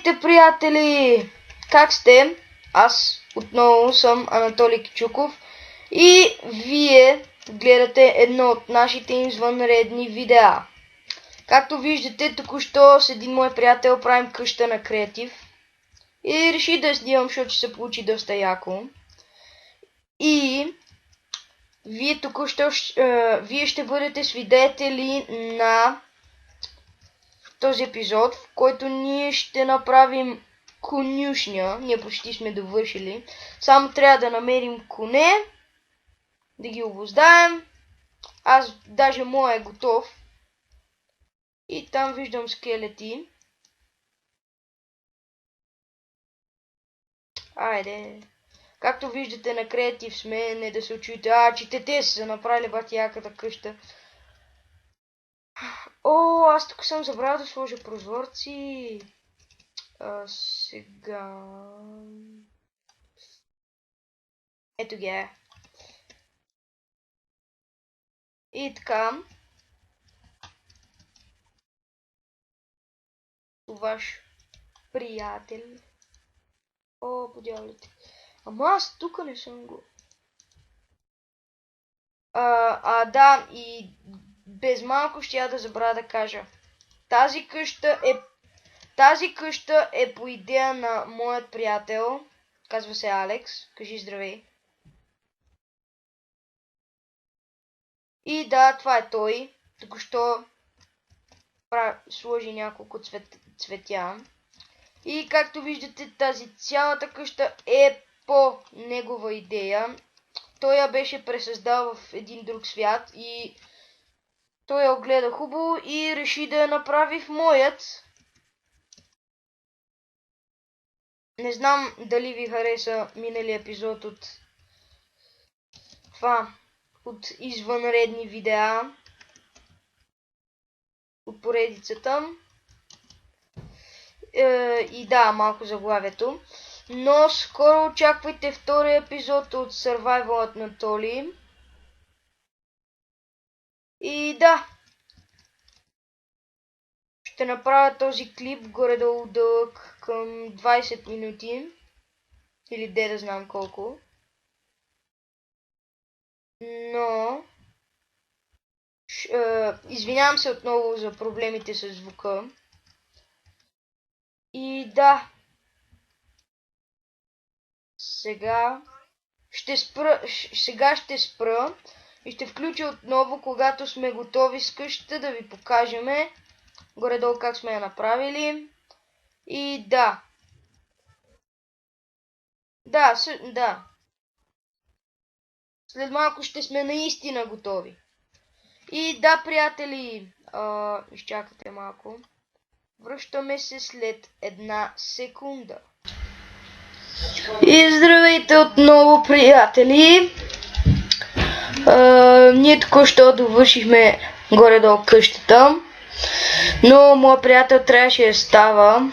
Здравейте, приятели! Как сте? Аз отново съм Анатолий Кичуков и вие гледате едно от нашите извънредни видеа. Както виждате, току-що с един мой приятел правим къща на креатив и реши да я снимам, защото ще се получи доста яко. И вие току-що вие ще бъдете свидетели на този епизод, в който ние ще направим конюшня. Ние почти сме довършили. Само трябва да намерим коне, да ги обоздаем. Аз даже моя е готов. И там виждам скелети. Айде. Както виждате, на креатив сме, не да се очуете. Че те са направили бати яката къща. О, аз тук съм забравил да сложа прозорци. Сега... Ето ги е. И така. Ваш приятел. О, подявалите. Ама аз тук не съм го. Да, и без малко ще я да забравя да кажа. Тази къща е по идея на моят приятел. Казва се Алекс. Кажи здравей. И да, това е той. Току-що сложи няколко цветя. И както виждате, тази цялата къща е по негова идея. Той я беше пресъздал в един друг свят и той я огледа хубаво и реши да я направи в моят. Не знам дали ви хареса миналия епизод от извънредни видеа от поредицата. И да, малко заглавието. Но скоро очаквайте втория епизод от Survival Анатолий. И да, ще направя този клип горе-долу дълъг към 20 минути. Или да знам колко. Но извинявам се отново за проблемите с звука. И да, сега ще спра и ще включа отново, когато сме готови с къщата, да ви покажем горе-долу как сме я направили. И да. Да. След малко ще сме наистина готови. И да, приятели, изчакайте малко. Връщаме се след една секунда. И здравейте отново, приятели! Ние току-що довършихме горе-долу къщата, но моят приятел трябваше да става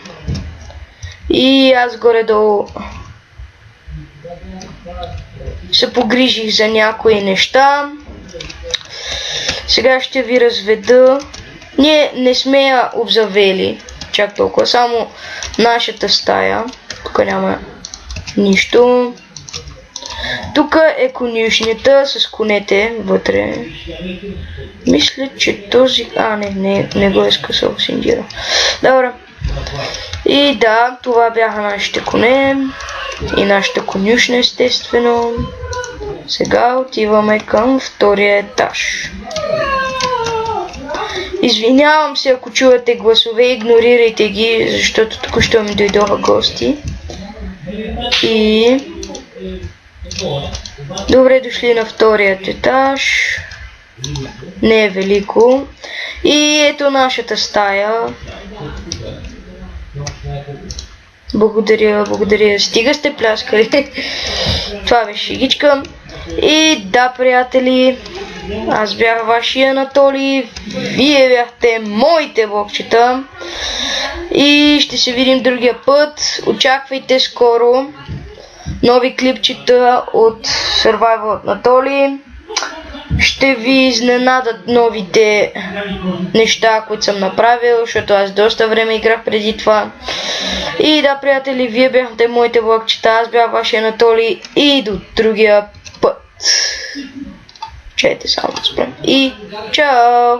и аз горе-долу се погрижих за някои неща. Сега ще ви разведа. Ние не сме я обзавели чак толкова, само нашата стая. Тук няма нищо. Тук е конюшнята с конете вътре. Мисля, че този... не го е скъсал Синдира. Добре. И да, това бяха нашите коне. И нашата конюшна, естествено. Сега отиваме към втория етаж. Извинявам се, ако чувате гласове, игнорирайте ги, защото току-що ми дойдоха гости. И... добре дошли на вторият етаж. Не е велико. И ето нашата стая. Благодаря. Стига сте пляскали. Това беше шегичка. И да, приятели, аз бях вашия Анатолий, вие бяхте моите блокчета. И ще се видим другия път. Очаквайте скоро нови клипчета от Survival Анатолий. Ще ви изненадат новите неща, които съм направил, защото аз доста време играх преди това. И да, приятели, вие бяхте моите влакчета, аз бях вашия Анатолий и до другия път. Чайте само да спрем. И чао!